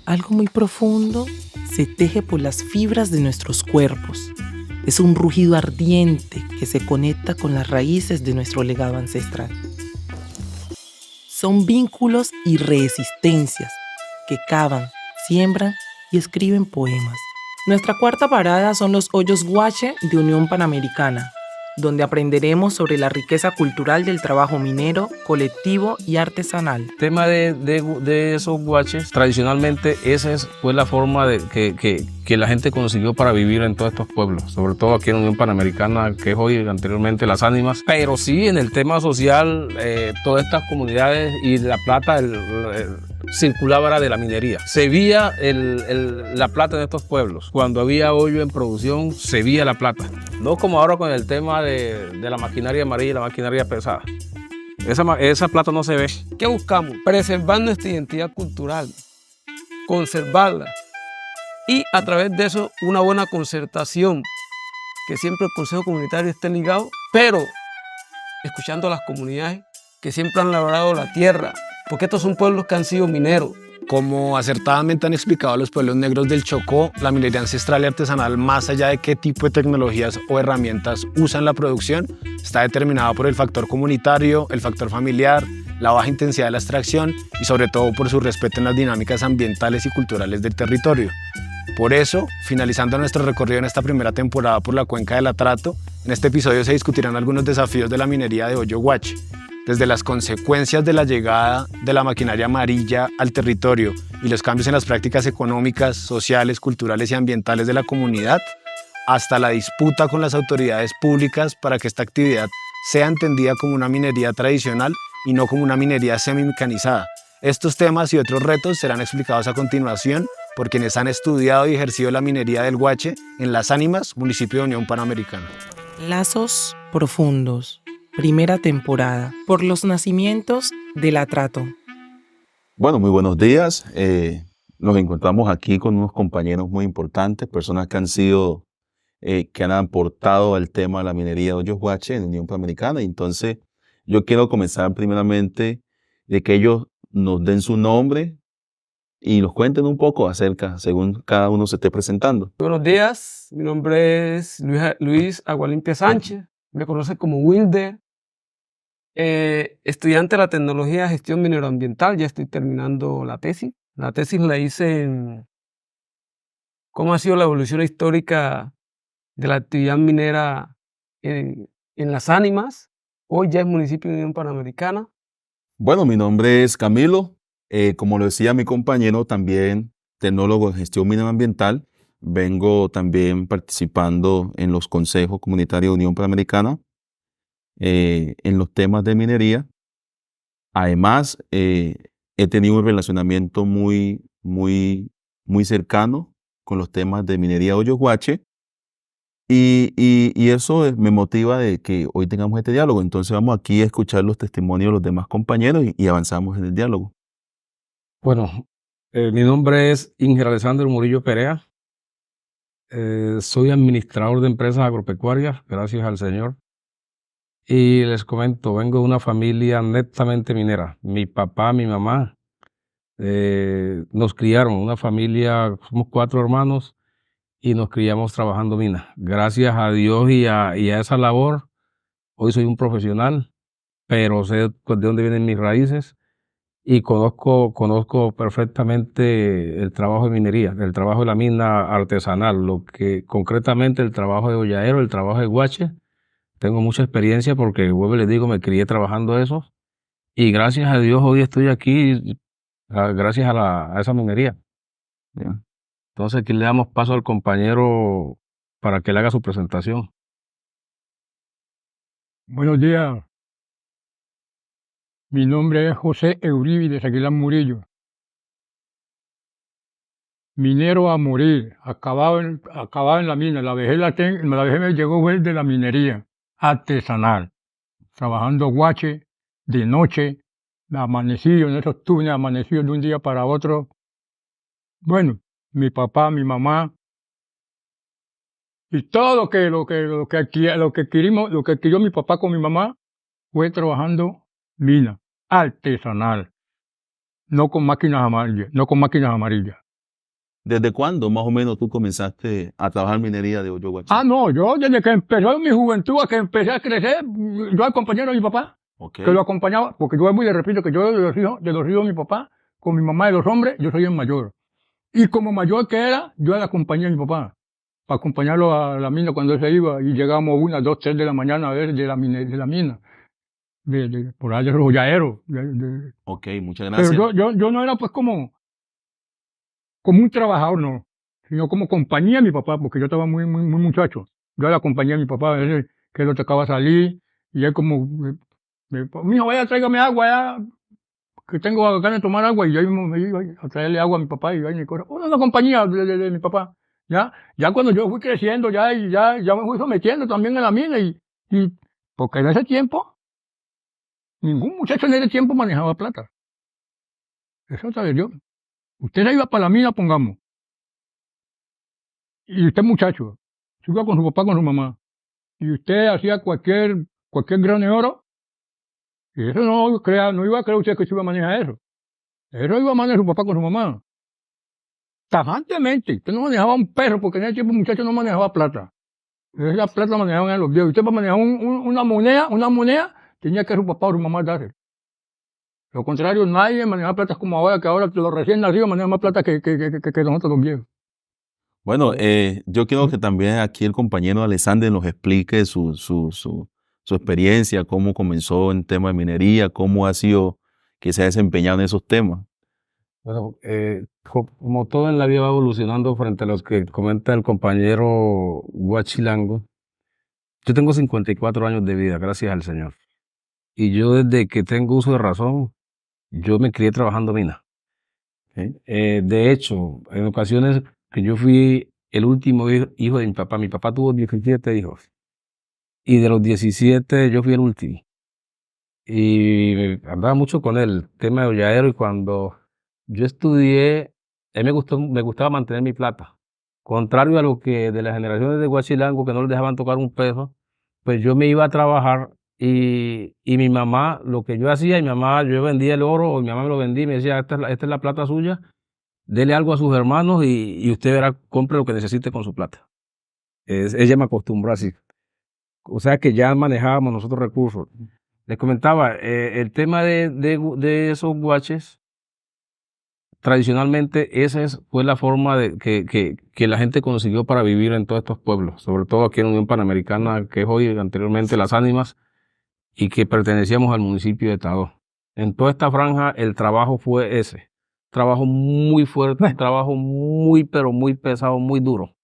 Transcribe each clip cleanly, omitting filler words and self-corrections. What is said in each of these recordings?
Algo muy profundo se teje por las fibras de nuestros cuerpos. Es un rugido ardiente que se conecta con las raíces de nuestro legado ancestral. Son vínculos y resistencias que cavan, siembran y escriben poemas. Nuestra cuarta parada son los Hoyos Guache de Unión Panamericana, donde aprenderemos sobre la riqueza cultural del trabajo minero, colectivo y artesanal. El tema de esos guaches, tradicionalmente esa fue la forma que la gente consiguió para vivir en todos estos pueblos, sobre todo aquí en la Unión Panamericana, que es hoy anteriormente Las Ánimas. Pero sí, en el tema social, todas estas comunidades y la plata circulaba de la minería. Se veía la plata en estos pueblos. Cuando había hoyo en producción, se veía la plata. No como ahora con el tema de la maquinaria amarilla y la maquinaria pesada. Esa plata no se ve. ¿Qué buscamos? Preservar nuestra identidad cultural, conservarla y a través de eso una buena concertación, que siempre el Consejo Comunitario esté ligado, pero escuchando a las comunidades que siempre han labrado la tierra, porque estos son pueblos que han sido mineros. Como acertadamente han explicado los pueblos negros del Chocó, la minería ancestral y artesanal, más allá de qué tipo de tecnologías o herramientas usan la producción, está determinada por el factor comunitario, el factor familiar, la baja intensidad de la extracción y sobre todo por su respeto en las dinámicas ambientales y culturales del territorio. Por eso, finalizando nuestro recorrido en esta primera temporada por la Cuenca del Atrato, en este episodio se discutirán algunos desafíos de la minería de Hoyo Guache, desde las consecuencias de la llegada de la maquinaria amarilla al territorio y los cambios en las prácticas económicas, sociales, culturales y ambientales de la comunidad, hasta la disputa con las autoridades públicas para que esta actividad sea entendida como una minería tradicional y no como una minería semimecanizada. Estos temas y otros retos serán explicados a continuación por quienes han estudiado y ejercido la minería del Guache en Las Ánimas, municipio de Unión Panamericana. Lazos profundos. Primera temporada, por los nacimientos del Atrato. Bueno, muy buenos días. Nos encontramos aquí con unos compañeros muy importantes, personas que han aportado al tema de la minería de Hoyos Guache en la Unión Panamericana. Entonces, yo quiero comenzar primeramente de que ellos nos den su nombre y nos cuenten un poco acerca, según cada uno se esté presentando. Buenos días, mi nombre es Luis Agualimpia Sánchez, me conocen como Wilder. Estudiante de la tecnología de gestión mineroambiental, ya estoy terminando la tesis. La tesis la hice en cómo ha sido la evolución histórica de la actividad minera en Las Ánimas. Hoy ya es municipio de Unión Panamericana. Bueno, mi nombre es Camilo. Como lo decía mi compañero, también tecnólogo en gestión mineroambiental. Vengo también participando en los consejos comunitarios de Unión Panamericana. En los temas de minería. Además, he tenido un relacionamiento muy cercano con los temas de minería Hoyos Guache y eso me motiva de que hoy tengamos este diálogo. Entonces vamos aquí a escuchar los testimonios de los demás compañeros y avanzamos en el diálogo. Bueno, mi nombre es Inger Alessandro Murillo Perea. Soy administrador de empresas agropecuarias, gracias al Señor. Y les comento, vengo de una familia netamente minera. Mi papá, mi mamá nos criaron, una familia, somos 4 hermanos y nos criamos trabajando minas. Gracias a Dios y a esa labor, hoy soy un profesional, pero sé de dónde vienen mis raíces y conozco perfectamente el trabajo de minería, el trabajo de la mina artesanal, lo que concretamente el trabajo de hoyaero, el trabajo de guache. Tengo mucha experiencia porque, vuelvo y les digo, me crié trabajando eso y gracias a Dios hoy estoy aquí gracias a esa minería. Bien. Entonces aquí le damos paso al compañero para que le haga su presentación. Buenos días. Mi nombre es José Euríbides Aguilar Murillo. Minero a morir, acabado en la mina. La vejez me llegó fue de la minería artesanal, trabajando guache de noche, amanecido en esos túneles, amanecido de un día para otro. Bueno, mi papá, mi mamá y todo lo que adquirió mi papá con mi mamá fue trabajando mina artesanal, no con máquinas amarillas. ¿Desde cuándo más o menos tú comenzaste a trabajar minería de hoyo guache? Ah, no, yo desde que empezó en mi juventud, a que empecé a crecer, yo acompañé a mi papá, Ok. que lo acompañaba, porque yo vuelvo y le repito que yo de los hijos de mi papá, con mi mamá y los hombres, yo soy el mayor. Y como mayor que era, yo le acompañé a mi papá, para acompañarlo a la mina cuando él se iba, y llegamos 1, 2, 3 de la mañana a ver de la mina, por allá de Rollaero. Ok, muchas Pero gracias. yo no era pues como un trabajador, no, sino como compañía a mi papá, porque yo estaba muy muchacho. Yo le acompañé a mi papá, a veces que él lo tocaba salir, y él como, mijo, vaya, tráigame agua, ya, que tengo ganas de tomar agua, y yo me iba a traerle agua a mi papá, y yo mi cosa, una compañía de mi papá, ya cuando yo fui creciendo, ya me fui sometiendo también a la mina, y porque en ese tiempo, ningún muchacho en ese tiempo manejaba plata. Eso sabía yo. Usted se iba para la mina, pongamos, y usted muchacho, se iba con su papá, con su mamá, y usted hacía cualquier grano de oro, y eso no iba a creer usted que se iba a manejar eso. Eso iba a manejar su papá con su mamá. Tajantemente, usted no manejaba un perro, porque en ese tiempo el muchacho no manejaba plata. Esa plata manejaban los viejos. Usted para manejar una moneda, tenía que su papá o su mamá darse. Lo contrario, nadie manejaba plata como ahora, que ahora los recién nacidos manejan más plata que nosotros los viejos. Bueno, yo quiero que también aquí el compañero Alexander nos explique su experiencia, cómo comenzó en tema de minería, cómo ha sido que se ha desempeñado en esos temas. Bueno, como todo en la vida va evolucionando frente a los que comenta el compañero Guachilango, yo tengo 54 años de vida, gracias al Señor. Y yo desde que tengo uso de razón, yo me crié trabajando mina. ¿Sí? De hecho, en ocasiones que yo fui el último hijo de mi papá tuvo 17 hijos. Y de los 17 yo fui el último. Y andaba mucho con él, tema de holladero, y cuando yo estudié, a mí me gustaba mantener mi plata. Contrario a lo que de las generaciones de Huachilango, que no les dejaban tocar un peso, pues yo me iba a trabajar y mi mamá, lo que yo hacía, yo vendía el oro, o mi mamá me lo vendía y me decía, esta es la plata suya, dele algo a sus hermanos y usted verá, compre lo que necesite con su plata. Ella me acostumbró así. O sea que ya manejábamos nosotros recursos. Les comentaba, el tema de esos guaches, tradicionalmente fue la forma que la gente consiguió para vivir en todos estos pueblos, sobre todo aquí en la Unión Panamericana, que es hoy anteriormente Las Ánimas, y que pertenecíamos al municipio de Tadó. En toda esta franja el trabajo fue ese, trabajo muy fuerte, trabajo pero muy pesado, muy duro.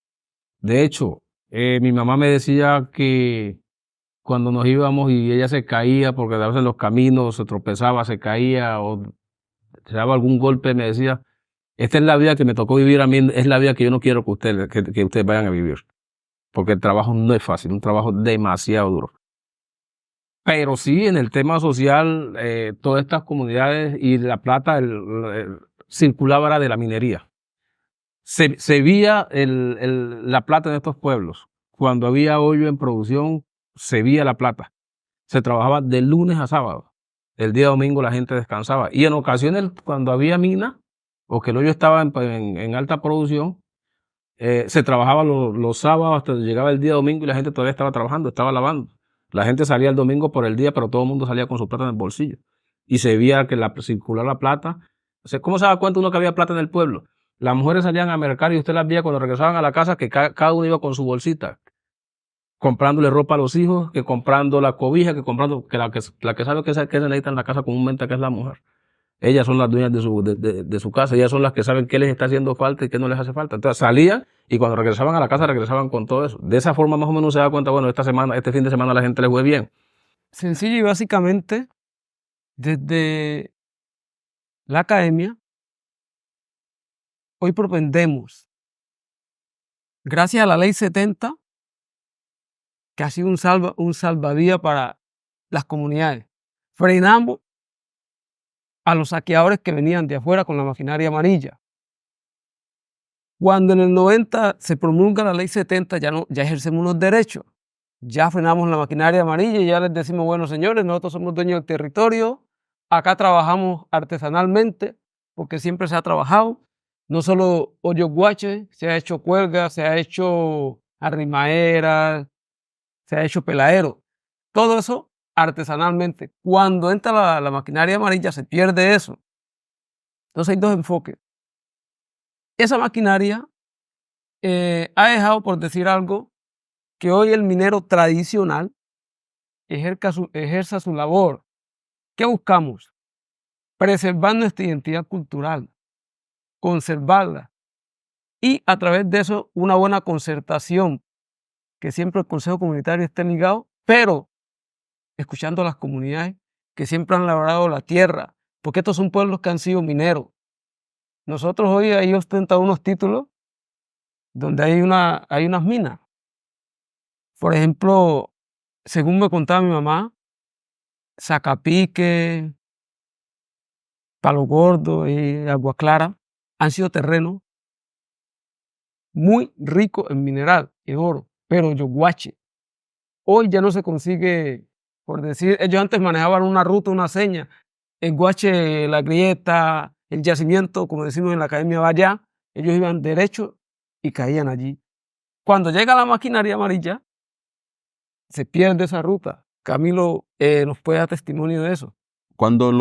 De hecho, mi mamá me decía que cuando nos íbamos y ella se caía, porque a veces en los caminos se tropezaba, se caía o se daba algún golpe, me decía, esta es la vida que me tocó vivir a mí, es la vida que yo no quiero que ustedes vayan a vivir, porque el trabajo no es fácil, un trabajo demasiado duro. Pero sí, en el tema social, todas estas comunidades y la plata circulaba era de la minería. Se veía la plata en estos pueblos. Cuando había hoyo en producción, se veía la plata. Se trabajaba de lunes a sábado. El día domingo la gente descansaba. Y en ocasiones, cuando había mina, o que el hoyo estaba en alta producción, se trabajaba los sábados hasta que llegaba el día domingo y la gente todavía estaba trabajando, estaba lavando. La gente salía el domingo por el día, pero todo el mundo salía con su plata en el bolsillo. Y se veía que circular la plata. O sea, ¿cómo se daba cuenta uno que había plata en el pueblo? Las mujeres salían a mercar y usted las veía cuando regresaban a la casa que cada uno iba con su bolsita, comprándole ropa a los hijos, que comprando la cobija, que la que sabe que se necesita en la casa comúnmente, que es la mujer. Ellas son las dueñas de su casa, ellas son las que saben qué les está haciendo falta y qué no les hace falta. Entonces salían y cuando regresaban a la casa regresaban con todo eso. De esa forma más o menos se da cuenta, bueno, este fin de semana a la gente le fue bien. Sencillo y básicamente, desde la academia, hoy propendemos, gracias a la ley 70, que ha sido un salvavidas para las comunidades, frenamos a los saqueadores que venían de afuera con la maquinaria amarilla. Cuando en el 90 se promulga la ley 70, ya ejercemos unos derechos. Ya frenamos la maquinaria amarilla y ya les decimos, bueno, señores, nosotros somos dueños del territorio, acá trabajamos artesanalmente, porque siempre se ha trabajado, no solo hoyos guache, se ha hecho cuerda, se ha hecho arrimaderas, se ha hecho peladero. Todo eso artesanalmente. Cuando entra la maquinaria amarilla se pierde eso. Entonces hay dos enfoques. Esa maquinaria ha dejado, por decir algo, que hoy el minero tradicional ejerza su labor. ¿Qué buscamos? Preservar nuestra identidad cultural, conservarla y a través de eso una buena concertación, que siempre el Consejo Comunitario esté ligado, pero escuchando a las comunidades que siempre han labrado la tierra, porque estos son pueblos que han sido mineros. Nosotros hoy ahí ostentamos unos títulos donde hay unas minas. Por ejemplo, según me contaba mi mamá, Zacapique, Palo Gordo y Agua Clara han sido terrenos muy ricos en mineral, en oro, pero Yoguache hoy ya no se consigue, por decir, ellos antes manejaban una ruta, una seña, el Guache, la grieta, el yacimiento, como decimos en la Academia Vallá, ellos iban derecho y caían allí. Cuando llega la maquinaria amarilla, se pierde esa ruta. Camilo nos puede dar testimonio de eso. Cuando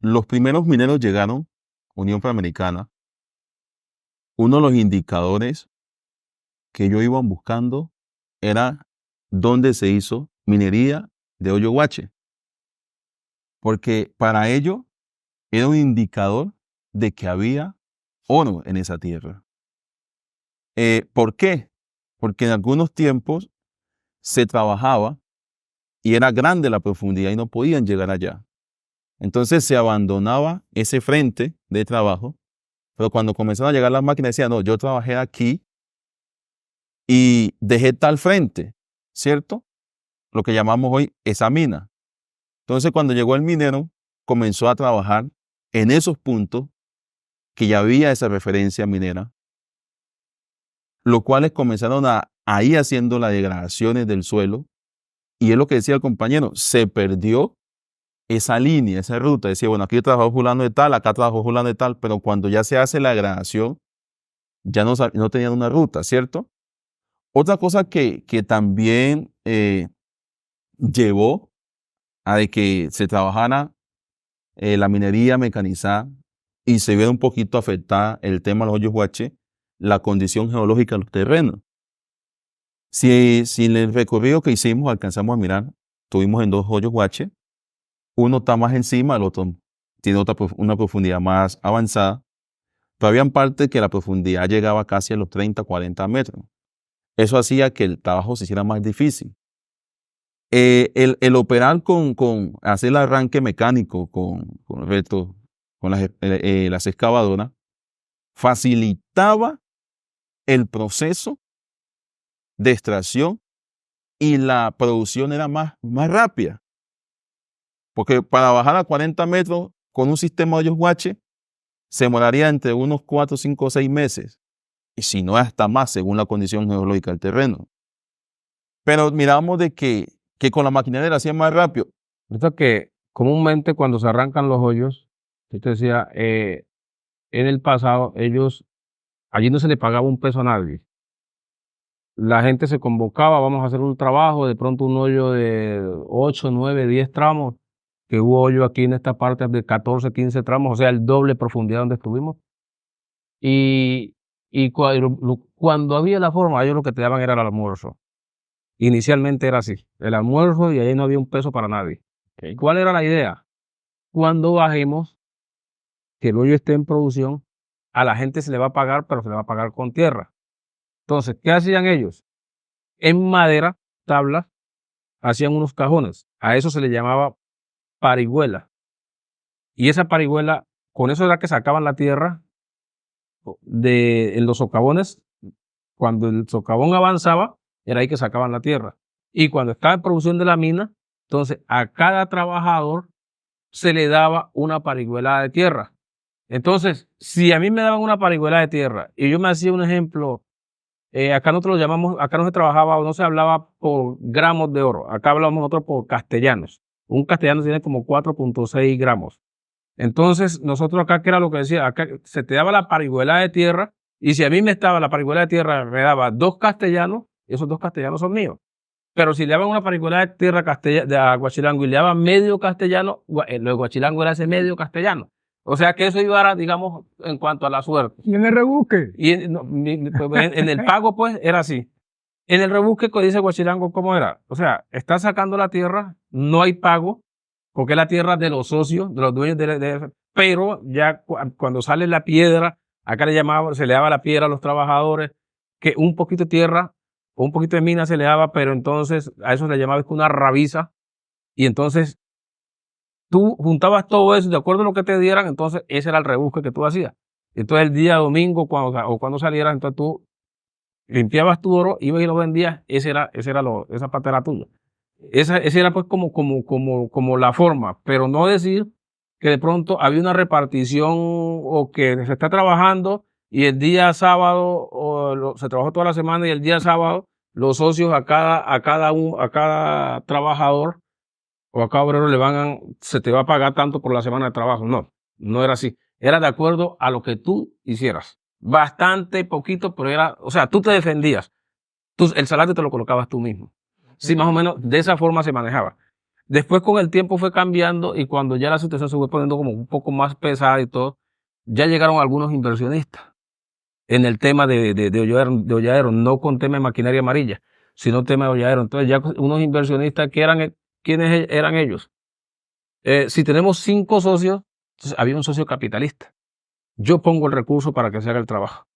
los primeros mineros llegaron, Unión Panamericana, uno de los indicadores que ellos iban buscando era dónde se hizo minería de hoyo guache. Porque para ellos era un indicador de que había oro en esa tierra. ¿Por qué? Porque en algunos tiempos se trabajaba y era grande la profundidad y no podían llegar allá. Entonces se abandonaba ese frente de trabajo, pero cuando comenzaron a llegar las máquinas decían, no, yo trabajé aquí y dejé tal frente, ¿cierto? Lo que llamamos hoy esa mina. Entonces cuando llegó el minero, comenzó a trabajar en esos puntos que ya había esa referencia minera, los cuales comenzaron a ir haciendo las degradaciones del suelo, y es lo que decía el compañero, se perdió esa línea, esa ruta. Decía, bueno, aquí trabajó fulano de tal, acá trabajó fulano de tal, pero cuando ya se hace la degradación, ya no tenían una ruta, ¿cierto? Otra cosa que también llevó a de que se trabajara la minería mecanizada y se viera un poquito afectada el tema de los hoyos guache, la condición geológica de los terrenos. Si en el recorrido que hicimos alcanzamos a mirar, tuvimos en 2 hoyos guache, uno está más encima, el otro tiene una profundidad más avanzada, pero había partes que la profundidad llegaba casi a los 30, 40 metros. Eso hacía que el trabajo se hiciera más difícil. El operar hacer el arranque mecánico con las excavadoras, facilitaba el proceso de extracción y la producción era más rápida. Porque para bajar a 40 metros con un sistema de hoyos guache se demoraría entre unos 4, 5 o 6 meses. Y si no hasta más, según la condición geológica del terreno. Pero miramos de que con la maquinaria lo hacían más rápido. Esto que comúnmente cuando se arrancan los hoyos, yo te decía, en el pasado allí no se le pagaba un peso a nadie. La gente se convocaba, vamos a hacer un trabajo, de pronto un hoyo de 8, 9, 10 tramos, que hubo hoyo aquí en esta parte de 14, 15 tramos, o sea, el doble profundidad donde estuvimos. Y cuando había la forma, ellos lo que te daban era el almuerzo. Inicialmente era así, el almuerzo, y ahí no había un peso para nadie. Okay. ¿Cuál era la idea? Cuando bajemos, que el hoyo esté en producción, a la gente se le va a pagar, pero se le va a pagar con tierra. Entonces, ¿qué hacían ellos? En madera, tablas, hacían unos cajones. A eso se le llamaba parihuela. Y esa parihuela, con eso era que sacaban la tierra en los socavones. Cuando el socavón avanzaba, era ahí que sacaban la tierra. Y cuando estaba en producción de la mina, entonces a cada trabajador se le daba una parihuela de tierra. Entonces, si a mí me daban una parihuela de tierra y yo me hacía un ejemplo, acá nosotros lo llamamos, acá no se trabajaba o no se hablaba por gramos de oro, acá hablamos nosotros por castellanos. Un castellano tiene como 4.6 gramos. Entonces, nosotros acá, ¿qué era lo que decía? Acá se te daba la parihuela de tierra, y si a mí me estaba la parihuela de tierra, me daba 2 castellanos, esos 2 castellanos son míos. Pero si le daban una parihuela de tierra de a Guachilango y le daban medio castellano, lo de Guachilango era ese medio castellano. O sea que eso iba, digamos, en cuanto a la suerte. ¿Y en el rebusque? Y en el pago, pues, era así. En el rebusque, que dice Guachilango, ¿cómo era? O sea, está sacando la tierra, no hay pago, porque es la tierra de los socios, de los dueños pero ya cuando sale la piedra, acá se le daba la piedra a los trabajadores, que un poquito de tierra o un poquito de mina se le daba, pero entonces a eso se le llamaba una rabiza, y entonces tú juntabas todo eso, de acuerdo a lo que te dieran, entonces ese era el rebusque que tú hacías. Entonces el día domingo, cuando salieras, entonces tú limpiabas tu oro, ibas y lo vendías, esa parte era tuya. Esa era pues como la forma, pero no decir que de pronto había una repartición o que se está trabajando y el día sábado se trabajó toda la semana y el día sábado los socios a cada trabajador o a cada obrero se te va a pagar tanto por la semana de trabajo. No, no era así. Era de acuerdo a lo que tú hicieras. Bastante, poquito, pero o sea, tú te defendías. El salario te lo colocabas tú mismo. Sí, más o menos de esa forma se manejaba. Después con el tiempo fue cambiando y cuando ya la situación se fue poniendo como un poco más pesada y todo, ya llegaron algunos inversionistas en el tema de holladero, no con tema de maquinaria amarilla, sino tema de holladero. Entonces ya unos inversionistas ¿quiénes eran ellos? Si tenemos 5 socios, entonces había un socio capitalista. Yo pongo el recurso para que se haga el trabajo.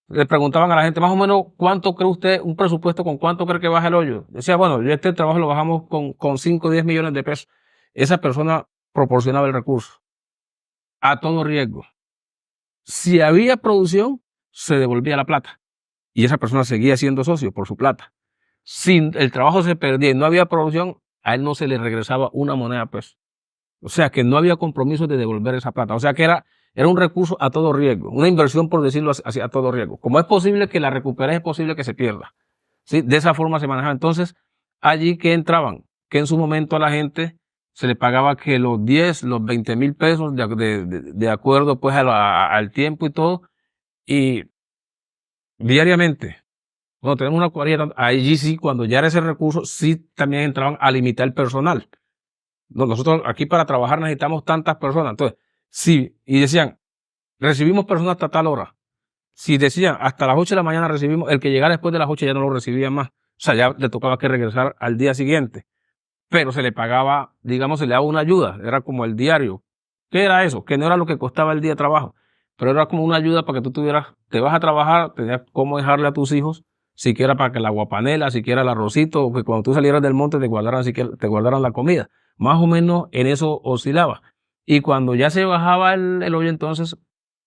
Le preguntaban a la gente, más o menos, ¿cuánto cree usted, un presupuesto con cuánto cree que baja el hoyo? Decía, bueno, este trabajo lo bajamos con 5 o 10 millones de pesos. Esa persona proporcionaba el recurso a todo riesgo. Si había producción, se devolvía la plata y esa persona seguía siendo socio por su plata. Si el trabajo se perdía y no había producción, a él no se le regresaba una moneda de peso. O sea que no había compromiso de devolver esa plata. O sea que era un recurso a todo riesgo, una inversión, por decirlo así, a todo riesgo. Como es posible que la recuperes, es posible que se pierda. ¿Sí? De esa forma se manejaba. Entonces, allí que entraban, que en su momento a la gente se le pagaba que los 10, los 20,000 pesos de acuerdo pues al tiempo y todo, y diariamente. Cuando tenemos una cuadrilla, allí sí, cuando ya era ese recurso, sí también entraban a limitar el personal. Nosotros aquí para trabajar necesitamos tantas personas. Entonces, sí, y decían, recibimos personas hasta tal hora. Si decían, hasta las 8 de la mañana recibimos, el que llegara después de las 8 ya no lo recibía más. O sea, ya le tocaba que regresar al día siguiente. Pero se le pagaba, digamos, se le daba una ayuda. Era como el diario. ¿Qué era eso? Que no era lo que costaba el día de trabajo. Pero era como una ayuda para que tú te vas a trabajar, tenías cómo dejarle a tus hijos, siquiera para que la guapanela, siquiera el arrocito, que cuando tú salieras del monte te guardaran la comida. Más o menos en eso oscilaba. Y cuando ya se bajaba el hoyo, entonces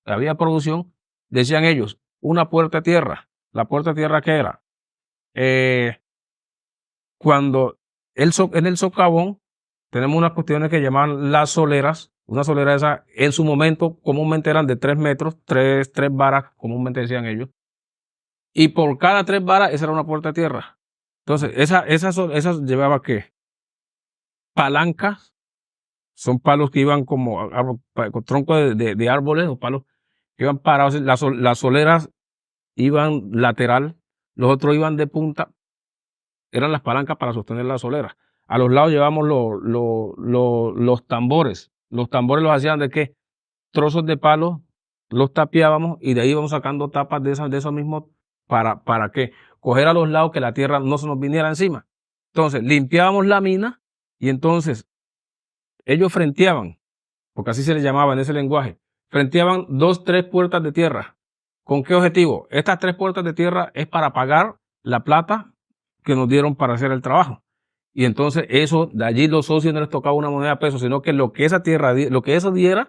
había producción, decían ellos, una puerta de tierra. ¿La puerta de tierra qué era? Cuando en el socavón tenemos unas cuestiones que llamaban las soleras. Una solera esa, en su momento, comúnmente eran de 3 metros, 3 varas, comúnmente decían ellos. Y por cada 3 varas, esa era una puerta de tierra. Entonces, esas llevaba ¿qué? Palancas. Son palos que iban como con troncos de árboles o palos que iban parados. Las soleras iban lateral, los otros iban de punta. Eran las palancas para sostener las soleras. A los lados llevamos los tambores. Los tambores los hacían de ¿qué? Trozos de palo, los tapiábamos y de ahí íbamos sacando tapas de esos mismos ¿para qué? Coger a los lados que la tierra no se nos viniera encima. Entonces, limpiábamos la mina y entonces ellos frenteaban, porque así se les llamaba en ese lenguaje, frenteaban 2, 3 puertas de tierra. ¿Con qué objetivo? Estas 3 puertas de tierra es para pagar la plata que nos dieron para hacer el trabajo. Y entonces de allí los socios no les tocaba una moneda de peso, sino que lo que esa tierra, lo que eso diera,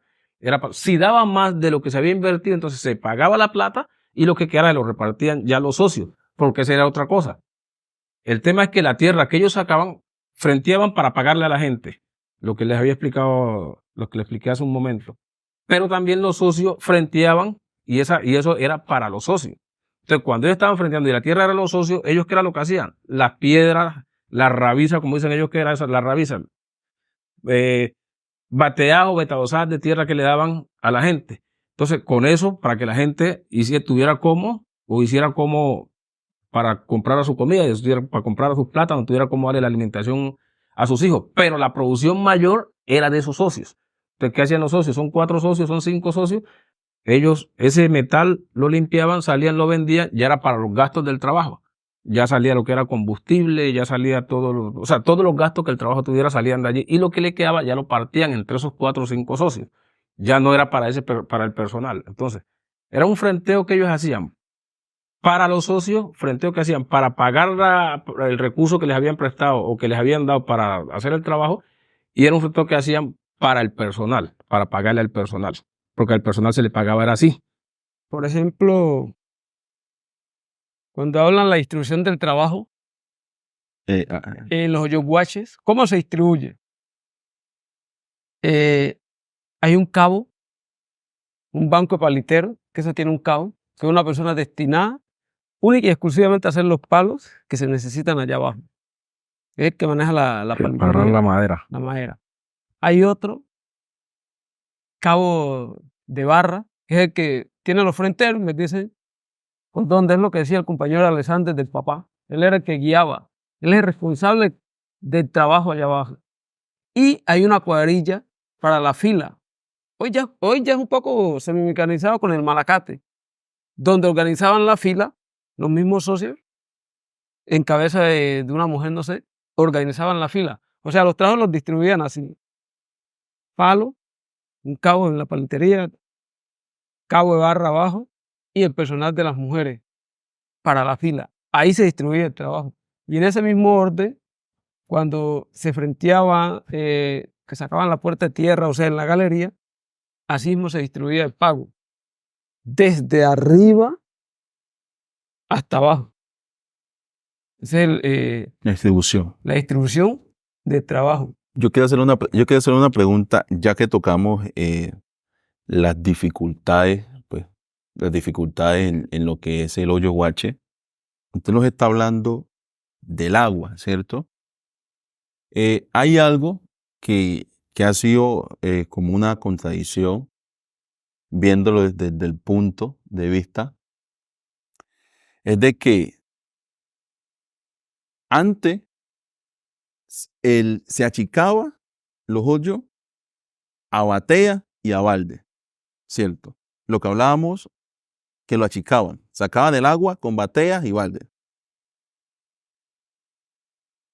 si daba más de lo que se había invertido, entonces se pagaba la plata y lo que quedara lo repartían ya los socios, porque esa era otra cosa. El tema es que la tierra que ellos sacaban, frenteaban para pagarle a la gente, lo que les había explicado, lo que les expliqué hace un momento. Pero también los socios frenteaban y eso era para los socios. Entonces, cuando ellos estaban frenteando y la tierra era los socios, ellos ¿qué era lo que hacían? Las piedras, la rabiza, como dicen ellos, ¿qué era esa? La rabiza. bateadas o betadosadas de tierra que le daban a la gente. Entonces, con eso, para que la gente tuviera como, o hiciera como para comprar a su comida, para comprar a sus plátanos, tuviera como darle la alimentación a sus hijos. Pero la producción mayor era de esos socios. Entonces, ¿qué hacían los socios? Son 4 socios, son 5 socios. Ellos, ese metal lo limpiaban, salían, lo vendían, ya era para los gastos del trabajo. Ya salía lo que era combustible, ya salía o sea, todos los gastos que el trabajo tuviera salían de allí. Y lo que le quedaba ya lo partían entre esos 4 o 5 socios. Ya no era para el personal. Entonces, era un frenteo que ellos hacían para los socios, frenteo que hacían para pagar el recurso que les habían prestado o que les habían dado para hacer el trabajo, y era un frenteo que hacían para el personal, para pagarle al personal, porque al personal se le pagaba era así. Por ejemplo, cuando hablan de la distribución del trabajo en los hoyos guaches, ¿cómo se distribuye? Hay un cabo, un banco de palitero, que eso tiene un cabo, que es una persona destinada única y exclusivamente a hacer los palos que se necesitan allá abajo. Es el que maneja la Para palitería, la madera. la madera. Hay otro cabo de barra, que es el que tiene los fronteros, me dicen, por dónde es lo que decía el compañero Alexander del papá. Él era el que guiaba, él es el responsable del trabajo allá abajo. Y hay una cuadrilla para la fila. Hoy ya es un poco semimecanizado con el malacate, donde organizaban la fila los mismos socios, en cabeza de una mujer, no sé, organizaban la fila. O sea, los trabajos los distribuían así. Palo, un cabo en la palitería, cabo de barra abajo y el personal de las mujeres para la fila. Ahí se distribuía el trabajo. Y en ese mismo orden, cuando se frenteaba, que sacaban la puerta de tierra, o sea, en la galería, así mismo se distribuía el pago. Desde arriba hasta abajo. Esa es La distribución. la distribución del trabajo. Yo quiero hacer una pregunta, ya que tocamos las dificultades, pues, en lo que es el hoyo guache. Usted nos está hablando del agua, ¿cierto? Hay algo que ha sido como una contradicción, viéndolo desde el punto de vista, es de que antes se achicaba los hoyos a batea y a balde, ¿cierto? Lo que hablábamos, que lo achicaban, sacaban el agua con bateas y balde.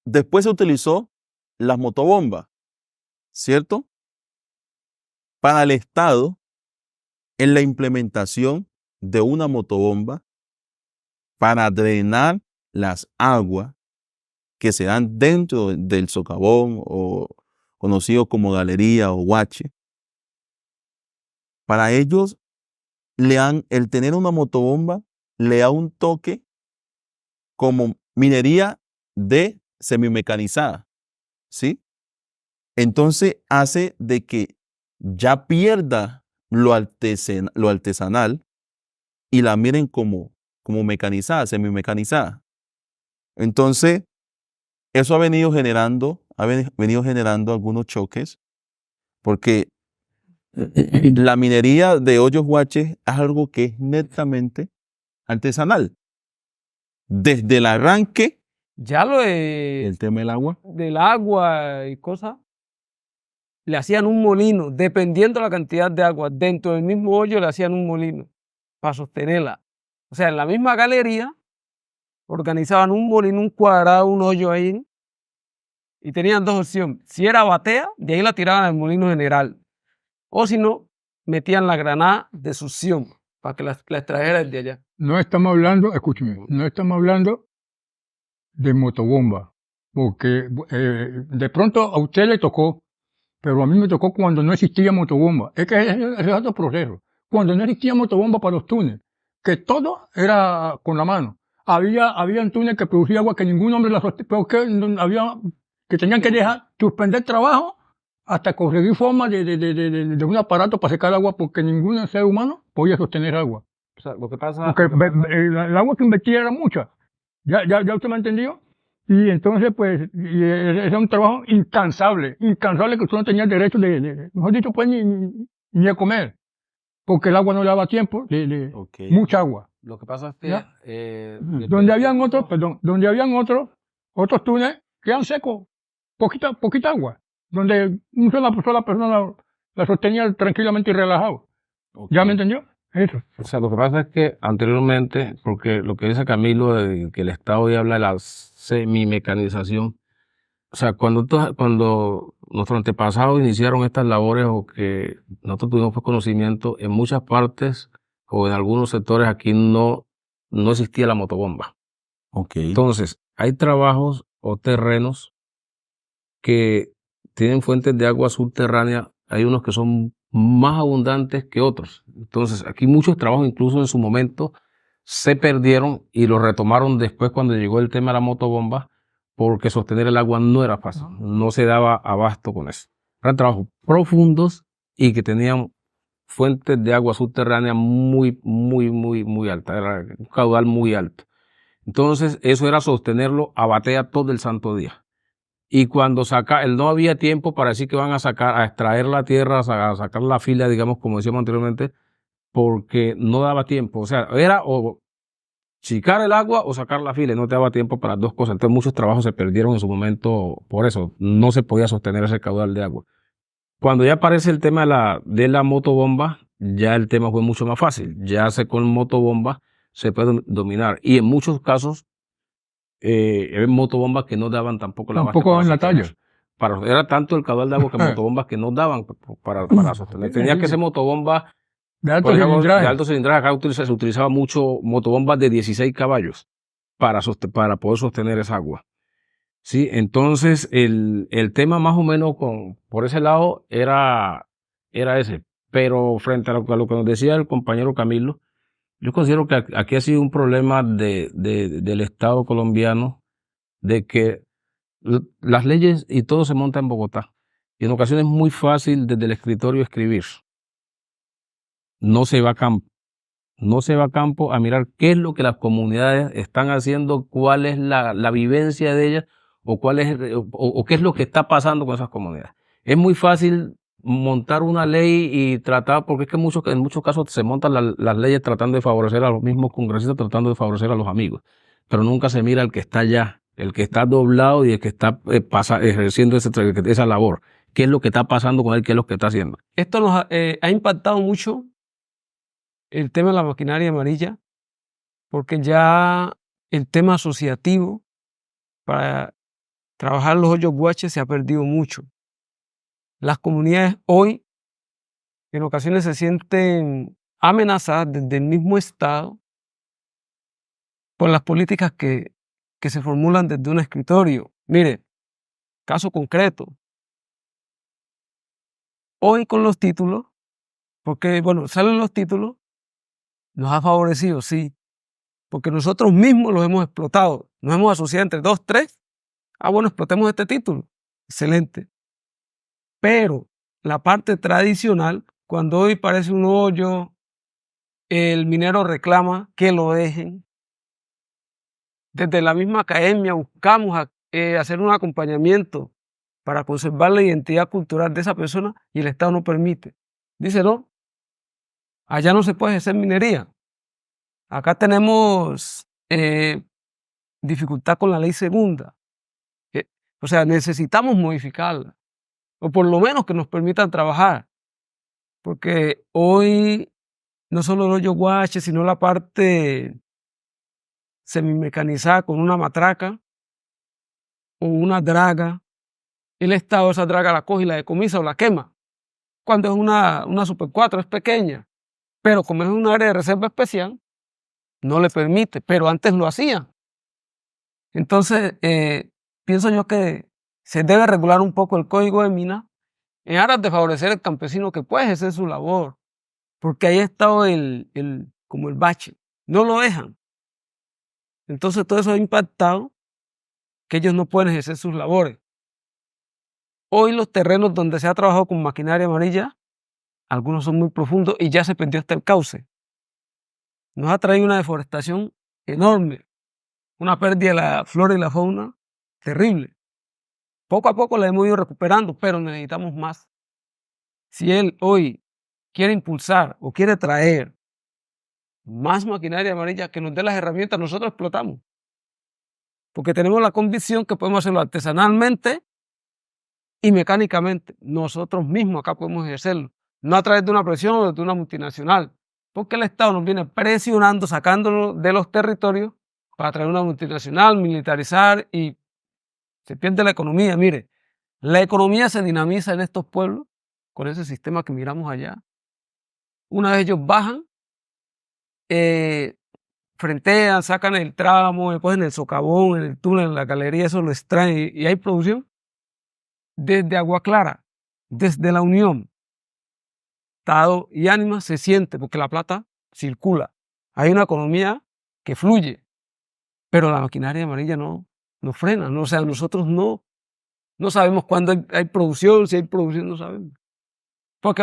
Después se utilizó las motobombas, ¿cierto? Para el Estado, en la implementación de una motobomba para drenar las aguas que se dan dentro del socavón o conocido como galería o guache. Para ellos, el tener una motobomba le da un toque como minería de semimecanizada, ¿sí? Entonces hace de que ya pierda lo artesanal y la miren como mecanizada, semimecanizada. Entonces, eso ha venido generando algunos choques, porque la minería de hoyos guaches es algo que es netamente artesanal. Desde el arranque, Ya lo de, el tema del agua y cosas, le hacían un molino, dependiendo de la cantidad de agua. Dentro del mismo hoyo le hacían un molino para sostenerla. O sea, en la misma galería organizaban un molino, un cuadrado, un hoyo ahí, y tenían dos opciones. Si era batea, de ahí la tiraban al molino general. O si no, metían la granada de succión para que la extrajera desde allá. No estamos hablando, escúcheme, no estamos hablando de motobomba, porque de pronto a usted le tocó, pero a mí me tocó cuando no existía motobomba. Es que es otro proceso. Cuando no existía motobomba para los túneles, que todo era con la mano. Había un túnel que producía agua que ningún hombre la sostenía, que tenían que suspender trabajo hasta conseguir forma de un aparato para secar agua, porque ningún ser humano podía sostener agua. O sea, lo que pasa... Porque el agua que invertía era mucha. ¿Ya usted me ha entendido? Y entonces, pues, era un trabajo incansable que usted no tenía derecho mejor dicho, pues, ni a comer, porque el agua no le daba tiempo, Ok. mucha agua. Lo que pasa es que ¿Ya? depende- Donde habían otros túneles que eran secos, poquita agua, donde una sola persona la sostenía tranquilamente y relajado. Ok. ¿Ya me entendió? Eso. O sea, lo que pasa es que anteriormente, porque lo que dice Camilo de que el Estado ya habla de la semimecanización, o sea, cuando nuestros antepasados iniciaron estas labores o que nosotros tuvimos pues, conocimiento, en muchas partes o en algunos sectores aquí no existía la motobomba. Ok. Entonces, hay trabajos o terrenos que tienen fuentes de agua subterránea, hay unos que son más abundantes que otros. Entonces, aquí muchos trabajos incluso en su momento se perdieron y los retomaron después cuando llegó el tema de la motobomba, porque sostener el agua no era fácil, no se daba abasto con eso. Eran trabajos profundos y que tenían fuentes de agua subterránea muy alta, era un caudal muy alto. Entonces, eso era sostenerlo a batea todo el santo día. Y cuando no había tiempo para decir que van a extraer la tierra, a sacar la fila, digamos, como decíamos anteriormente, porque no daba tiempo. O sea, era o chicar el agua o sacar la fila, y no te daba tiempo para las dos cosas. Entonces muchos trabajos se perdieron en su momento por eso. No se podía sostener ese caudal de agua. Cuando ya aparece el tema de la motobomba, ya el tema fue mucho más fácil. Ya con motobomba se puede dominar. Y en muchos casos, había motobombas que no daban tampoco la base Tampoco para en la sostener. talla. Era tanto el caudal de agua que motobombas que no daban para sostener. Tenía que ser motobomba, De alto por ejemplo, de cilindraje. alto cilindraje. Acá se utilizaba mucho motobombas de 16 caballos para poder sostener esa agua. Sí, entonces el tema más o menos por ese lado era ese. Pero frente a lo que nos decía el compañero Camilo, yo considero que aquí ha sido un problema del Estado colombiano de que las leyes y todo se monta en Bogotá. Y en ocasiones es muy fácil desde el escritorio escribir. No se va a campo. No se va a campo a mirar qué es lo que las comunidades están haciendo, cuál es la vivencia de ellas o o qué es lo que está pasando con esas comunidades. Es muy fácil montar una ley y tratar, porque es que en muchos casos se montan las leyes tratando de favorecer a los mismos congresistas, tratando de favorecer a los amigos, pero nunca se mira el que está allá, el que está doblado y el que está ejerciendo esa labor. ¿Qué es lo que está pasando con él? ¿Qué es lo que está haciendo? Esto nos ha impactado mucho el tema de la maquinaria amarilla, porque ya el tema asociativo para trabajar los hoyos guaches se ha perdido mucho. Las comunidades hoy en ocasiones se sienten amenazadas desde el mismo Estado por las políticas que se formulan desde un escritorio. Mire, caso concreto. Hoy con los títulos, porque bueno, salen los títulos, nos ha favorecido, sí, porque nosotros mismos los hemos explotado. Nos hemos asociado entre 2, 3. Bueno, explotemos este título. Excelente. Pero la parte tradicional, cuando hoy parece un hoyo, el minero reclama que lo dejen. Desde la misma academia buscamos hacer un acompañamiento para conservar la identidad cultural de esa persona y el Estado no permite. Dice, no, allá no se puede hacer minería. Acá tenemos dificultad con la ley segunda. O sea, necesitamos modificarla, o por lo menos que nos permitan trabajar, porque hoy no solo el hoyo guache, sino la parte semimecanizada con una matraca o una draga, el Estado esa draga la coge y la decomisa o la quema, cuando es una Super 4, es pequeña, pero como es un área de reserva especial, no le permite, pero antes lo hacía. Entonces, pienso yo que se debe regular un poco el código de minas en aras de favorecer al campesino que puede ejercer su labor, porque ahí ha estado como el bache, no lo dejan. Entonces todo eso ha impactado que ellos no pueden ejercer sus labores. Hoy los terrenos donde se ha trabajado con maquinaria amarilla, algunos son muy profundos y ya se perdió hasta el cauce. Nos ha traído una deforestación enorme, una pérdida de la flora y la fauna terrible. Poco a poco la hemos ido recuperando, pero necesitamos más. Si él hoy quiere impulsar o quiere traer más maquinaria amarilla que nos dé las herramientas, nosotros explotamos. Porque tenemos la convicción que podemos hacerlo artesanalmente y mecánicamente. Nosotros mismos acá podemos ejercerlo, no a través de una presión o de una multinacional, porque el Estado nos viene presionando, sacándonos de los territorios para traer una multinacional, militarizar y se pierde la economía. Mire, la economía se dinamiza en estos pueblos con ese sistema que miramos allá. Una vez ellos bajan, frentean, sacan el tramo, después en el socavón, en el túnel, en la galería, eso lo extraen y hay producción. Desde Agua Clara, desde la Unión, Estado y Ánima se siente porque la plata circula. Hay una economía que fluye, pero la maquinaria amarilla no frena. ¿No? O sea, nosotros no sabemos cuándo hay producción, si hay producción no sabemos. Porque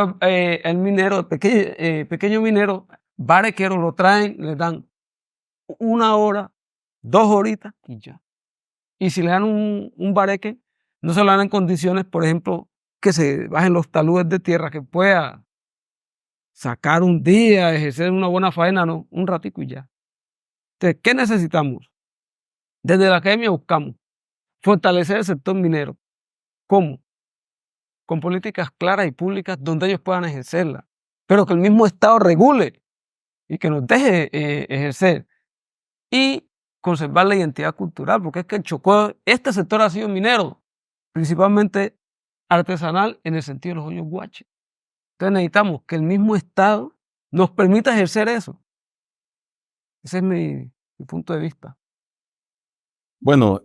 el minero, pequeño minero, barequero, lo traen, le dan 1 hora, 2 horitas y ya. Y si le dan un bareque, no se lo dan en condiciones, por ejemplo, que se bajen los taludes de tierra, que pueda sacar un día, ejercer una buena faena, no, un ratico y ya. Entonces, ¿qué necesitamos? Desde la academia buscamos fortalecer el sector minero. ¿Cómo? Con políticas claras y públicas donde ellos puedan ejercerla, pero que el mismo Estado regule y que nos deje ejercer y conservar la identidad cultural, porque es que el Chocó, este sector ha sido minero, principalmente artesanal en el sentido de los hoyos guache. Entonces necesitamos que el mismo Estado nos permita ejercer eso. Ese es mi punto de vista. Bueno,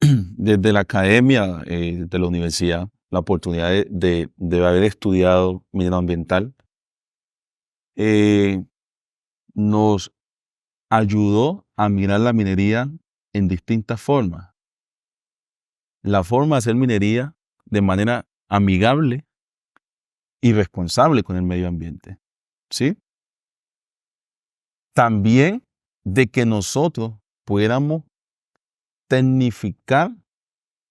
desde la academia de la universidad, la oportunidad de haber estudiado minero ambiental nos ayudó a mirar la minería en distintas formas. La forma de hacer minería de manera amigable y responsable con el medio ambiente, ¿sí? También de que nosotros pudiéramos tecnificar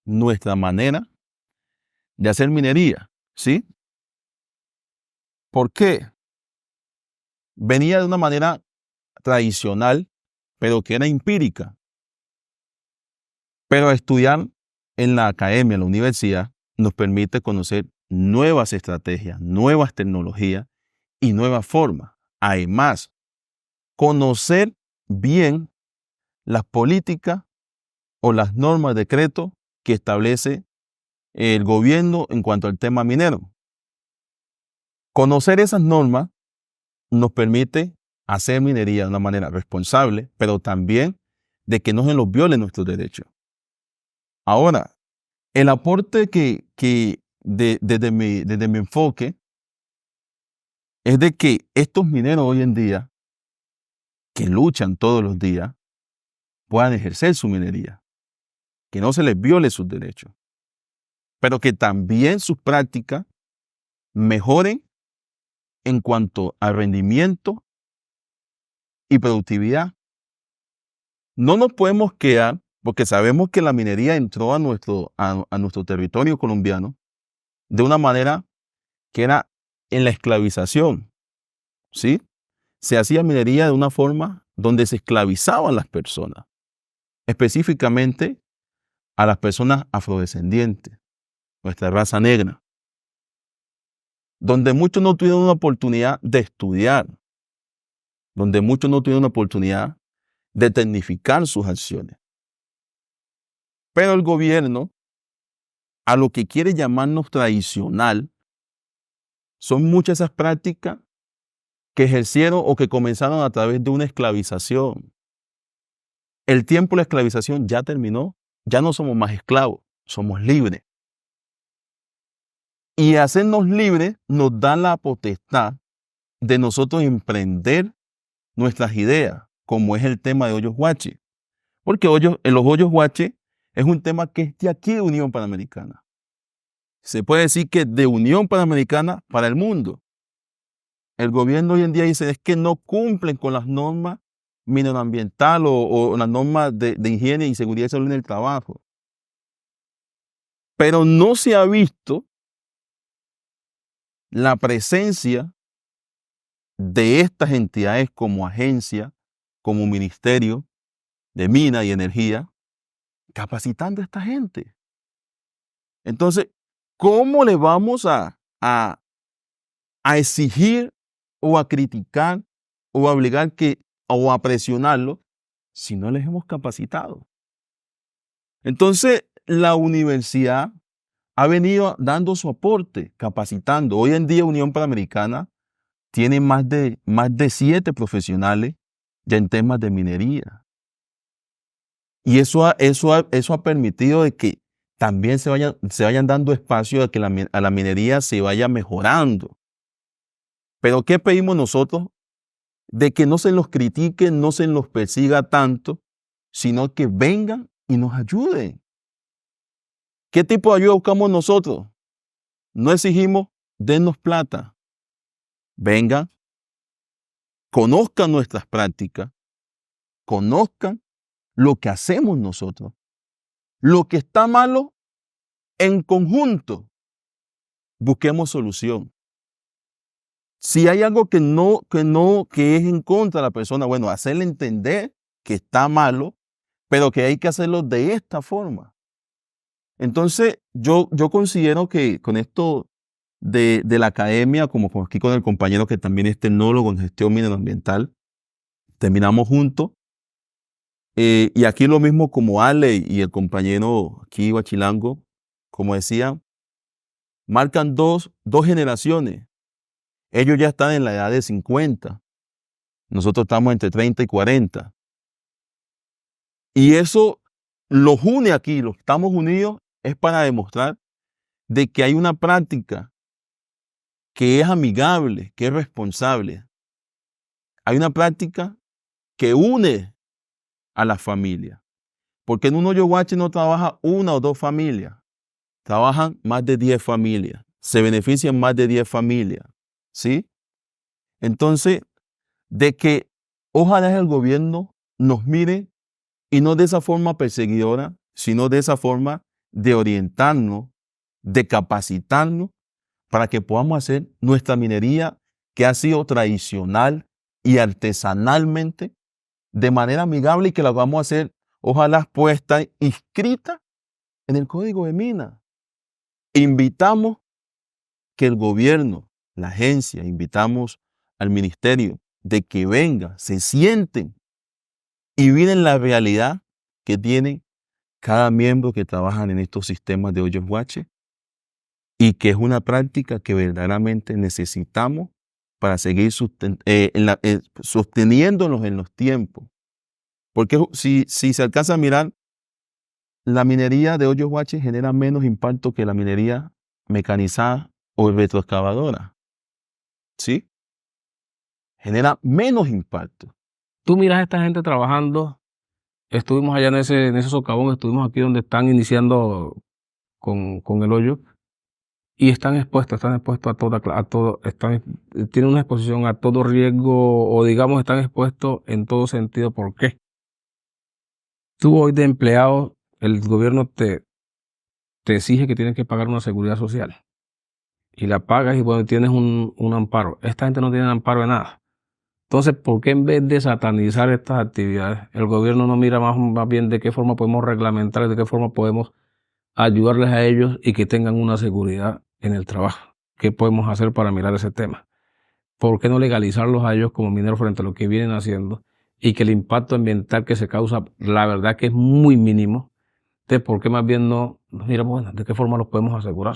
nuestra manera de hacer minería, ¿sí? ¿Por qué? Venía de una manera tradicional, pero que era empírica. Pero estudiar en la academia, en la universidad, nos permite conocer nuevas estrategias, nuevas tecnologías y nuevas formas. Además, conocer bien las políticas o las normas, decretos que establece el gobierno en cuanto al tema minero. Conocer esas normas nos permite hacer minería de una manera responsable, pero también de que no se nos violen nuestros derechos. Ahora, el aporte desde mi enfoque es de que estos mineros hoy en día, que luchan todos los días, puedan ejercer su minería, que no se les viole sus derechos, pero que también sus prácticas mejoren en cuanto a rendimiento y productividad. No nos podemos quedar, porque sabemos que la minería entró a nuestro territorio colombiano de una manera que era en la esclavización, ¿sí? Se hacía minería de una forma donde se esclavizaban las personas, específicamente a las personas afrodescendientes, nuestra raza negra, donde muchos no tuvieron una oportunidad de estudiar, donde muchos no tuvieron una oportunidad de tecnificar sus acciones. Pero el gobierno, a lo que quiere llamarnos tradicional, son muchas esas prácticas que ejercieron o que comenzaron a través de una esclavización. El tiempo de la esclavización ya terminó, ya no somos más esclavos, somos libres. Y hacernos libres nos da la potestad de nosotros emprender nuestras ideas, como es el tema de Hoyos Guache. Porque los Hoyos Guache es un tema que es de aquí de Unión Panamericana. Se puede decir que de Unión Panamericana para el mundo. El gobierno hoy en día dice es que no cumplen con las normas medioambiental o las normas de higiene y seguridad y salud en el trabajo. Pero no se ha visto la presencia de estas entidades como agencia, como ministerio de Minas y Energía, capacitando a esta gente. Entonces, ¿cómo le vamos a exigir o a criticar o a obligar o a presionarlo si no les hemos capacitado? Entonces, la universidad ha venido dando su aporte, capacitando. Hoy en día Unión Panamericana tiene más de 7 profesionales ya en temas de minería. Y eso ha permitido de que también se vayan dando espacio a que a la minería se vaya mejorando. Pero ¿qué pedimos nosotros? De que no se los critique, no se los persiga tanto, sino que vengan y nos ayuden. ¿Qué tipo de ayuda buscamos nosotros? No exigimos, dennos plata. Vengan, conozcan nuestras prácticas, conozcan lo que hacemos nosotros. Lo que está malo, en conjunto, busquemos solución. Si hay algo que es en contra de la persona, bueno, hacerle entender que está malo, pero que hay que hacerlo de esta forma. Entonces, yo considero que con esto de la academia, como aquí con el compañero que también es tecnólogo en gestión medioambiental, terminamos juntos. Y aquí lo mismo como Ale y el compañero aquí, Huachilango, como decía, marcan dos generaciones. Ellos ya están en la edad de 50. Nosotros estamos entre 30 y 40. Y eso los une aquí, los estamos unidos, es para demostrar de que hay una práctica que es amigable, que es responsable. Hay una práctica que une a la familia. Porque en un hoyo guache no trabaja una o dos familias, trabajan más de 10 familias, se benefician más de 10 familias, ¿sí? Entonces, de que ojalá el gobierno nos mire y no de esa forma perseguidora, sino de esa forma de orientarnos, de capacitarnos para que podamos hacer nuestra minería que ha sido tradicional y artesanalmente de manera amigable y que la vamos a hacer, ojalá puesta inscrita en el Código de Minas. Invitamos que el gobierno, la agencia, invitamos al ministerio de que venga, se sienten y miren la realidad que tiene cada miembro que trabajan en estos sistemas de hoyos guache y que es una práctica que verdaderamente necesitamos para seguir sosteniéndonos en los tiempos. Porque si se alcanza a mirar, la minería de hoyos guache genera menos impacto que la minería mecanizada o retroexcavadora. ¿Sí? Genera menos impacto. Tú miras a esta gente trabajando, estuvimos allá en ese socavón, estuvimos aquí donde están iniciando con el hoyo y están expuestos a todo, tienen una exposición a todo riesgo o digamos están expuestos en todo sentido. ¿Por qué? Tú hoy de empleado, el gobierno te exige que tienes que pagar una seguridad social y la pagas y bueno, tienes un amparo. Esta gente no tiene amparo de nada. Entonces, ¿por qué en vez de satanizar estas actividades, el gobierno no mira más bien de qué forma podemos reglamentar, de qué forma podemos ayudarles a ellos y que tengan una seguridad en el trabajo? ¿Qué podemos hacer para mirar ese tema? ¿Por qué no legalizarlos a ellos como mineros frente a lo que vienen haciendo y que el impacto ambiental que se causa, la verdad que es muy mínimo? Entonces, ¿por qué más bien no miramos, bueno, de qué forma los podemos asegurar?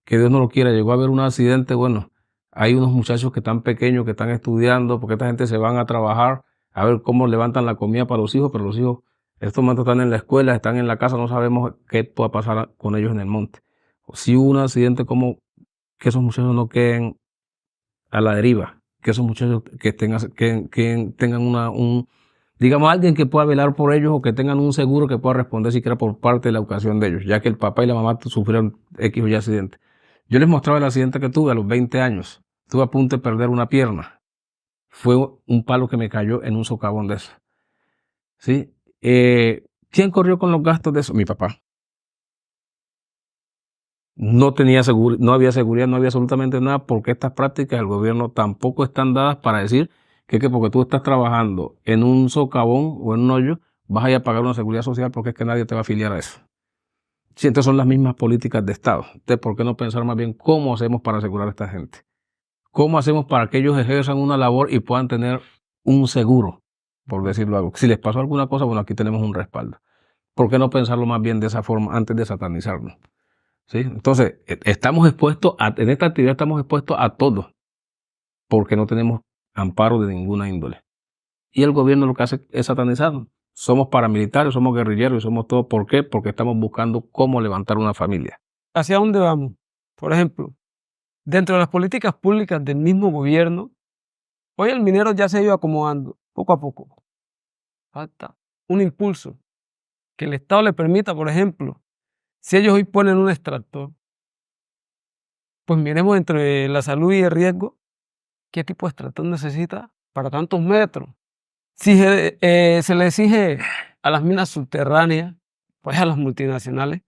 Que Dios no lo quiera, llegó a haber un accidente, bueno, hay unos muchachos que están pequeños, que están estudiando, porque esta gente se van a trabajar a ver cómo levantan la comida para los hijos, pero los hijos, estos momentos están en la escuela, están en la casa, no sabemos qué pueda pasar con ellos en el monte. O si hubo un accidente, como que esos muchachos no queden a la deriva, que esos muchachos que tengan digamos, alguien que pueda velar por ellos o que tengan un seguro que pueda responder siquiera por parte de la educación de ellos, ya que el papá y la mamá sufrieron X o Y accidente. Yo les mostraba el accidente que tuve a los 20 años. Estuve a punto de perder una pierna. fue un palo que me cayó en un socavón de eso. ¿Sí? ¿Quién corrió con los gastos de eso? Mi papá. No había seguridad, no había absolutamente nada, porque estas prácticas del gobierno tampoco están dadas para decir que porque tú estás trabajando en un socavón o en un hoyo, vas a ir a pagar una seguridad social, porque es que nadie te va a afiliar a eso. Sí, entonces son las mismas políticas de Estado. Entonces, ¿por qué no pensar más bien cómo hacemos para asegurar a esta gente? ¿Cómo hacemos para que ellos ejerzan una labor y puedan tener un seguro, por decirlo algo? Si les pasó alguna cosa, bueno, aquí tenemos un respaldo. ¿Por qué no pensarlo más bien de esa forma antes de satanizarnos? ¿Sí? Entonces, en esta actividad estamos expuestos a todo, porque no tenemos amparo de ninguna índole. Y el gobierno lo que hace es satanizarnos. Somos paramilitares, somos guerrilleros y somos todo. ¿Por qué? Porque estamos buscando cómo levantar una familia. ¿Hacia dónde vamos? Por ejemplo, dentro de las políticas públicas del mismo gobierno, hoy el minero ya se ha ido acomodando poco a poco. Falta un impulso que el Estado le permita, por ejemplo, si ellos hoy ponen un extractor, pues miremos entre la salud y el riesgo, qué tipo de extractor necesita para tantos metros. Si se le exige a las minas subterráneas, pues a las multinacionales,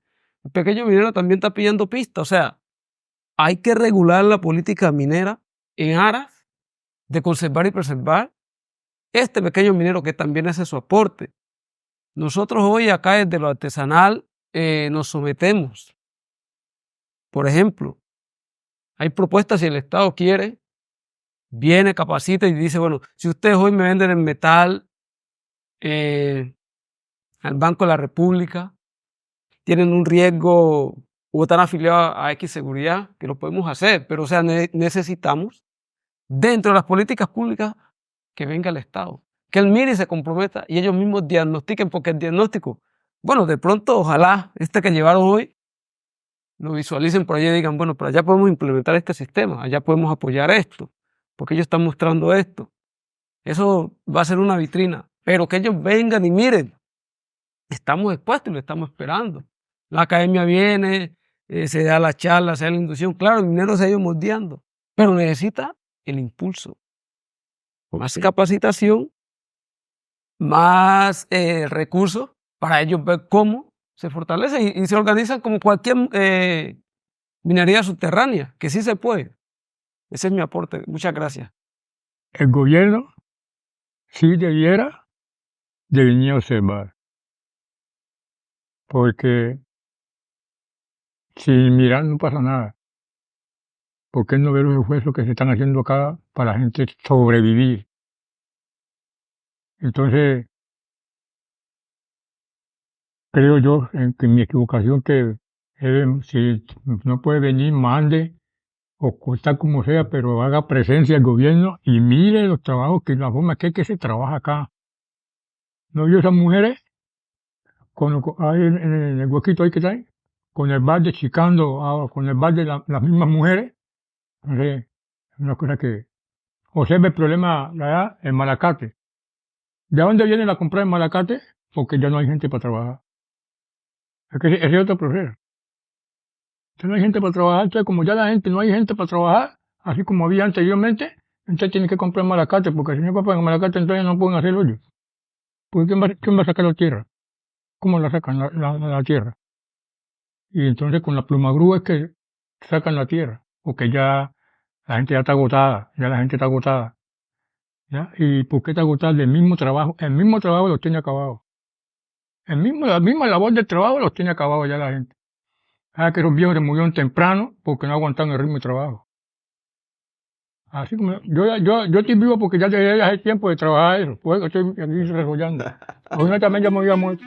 el pequeño minero también está pidiendo pistas. O sea, hay que regular la política minera en aras de conservar y preservar este pequeño minero que también hace su aporte. Nosotros hoy acá desde lo artesanal nos sometemos. Por ejemplo, hay propuestas, si el Estado quiere, viene, capacita y dice, bueno, si ustedes hoy me venden el metal al Banco de la República, tienen un riesgo o están afiliados a X seguridad, que lo podemos hacer, pero o sea, necesitamos dentro de las políticas públicas que venga el Estado, que el MIRI se comprometa y ellos mismos diagnostiquen, porque el diagnóstico, bueno, de pronto ojalá que llevaron hoy lo visualicen por allá y digan, bueno, pero allá podemos implementar este sistema, allá podemos apoyar esto, porque ellos están mostrando esto. Eso va a ser una vitrina, pero que ellos vengan y miren, estamos expuestos y lo estamos esperando. La academia viene, se da la charla, se da la inducción, claro, el minero se ha ido moldeando, pero necesita el impulso, más capacitación, más recursos para ellos ver cómo se fortalecen y se organizan como cualquier minería subterránea, que sí se puede. Ese es mi aporte. Muchas gracias. El gobierno sí debiera de venir a observar, porque sin mirar no pasa nada. ¿Por qué no ver los esfuerzos que se están haciendo acá para la gente sobrevivir? Entonces, creo yo que en mi equivocación que si no puede venir, mande o está como sea, pero haga presencia el gobierno y mire los trabajos, que la forma que se trabaja acá. ¿No vio esas mujeres ahí en el huequito ahí que está ahí? Con el balde chicando, con el balde las mismas mujeres. Entonces, es una cosa que observa el problema allá en Malacate. ¿De dónde vienen a comprar en Malacate? Porque ya no hay gente para trabajar. Es que ese es otro proceso. Ya no hay gente para trabajar, entonces como ya no hay gente para trabajar, así como había anteriormente, entonces tiene que comprar en Malacate, porque si no compran en Malacate entonces no pueden hacer hoyo. Porque ¿quién va a sacar la tierra? ¿Cómo la sacan la tierra? Y entonces con la plumagrúa es que sacan la tierra, porque ya la gente ya está agotada, ya la gente está agotada. ¿Ya? ¿Y por qué está agotada? El mismo trabajo los tiene acabados. La misma labor del trabajo los tiene acabados ya la gente. Que los viejos se murieron temprano porque no aguantan el ritmo de trabajo. Así como yo estoy vivo porque ya hace tiempo de trabajar eso, pues estoy aquí desarrollando. Hoy también ya me había muerto.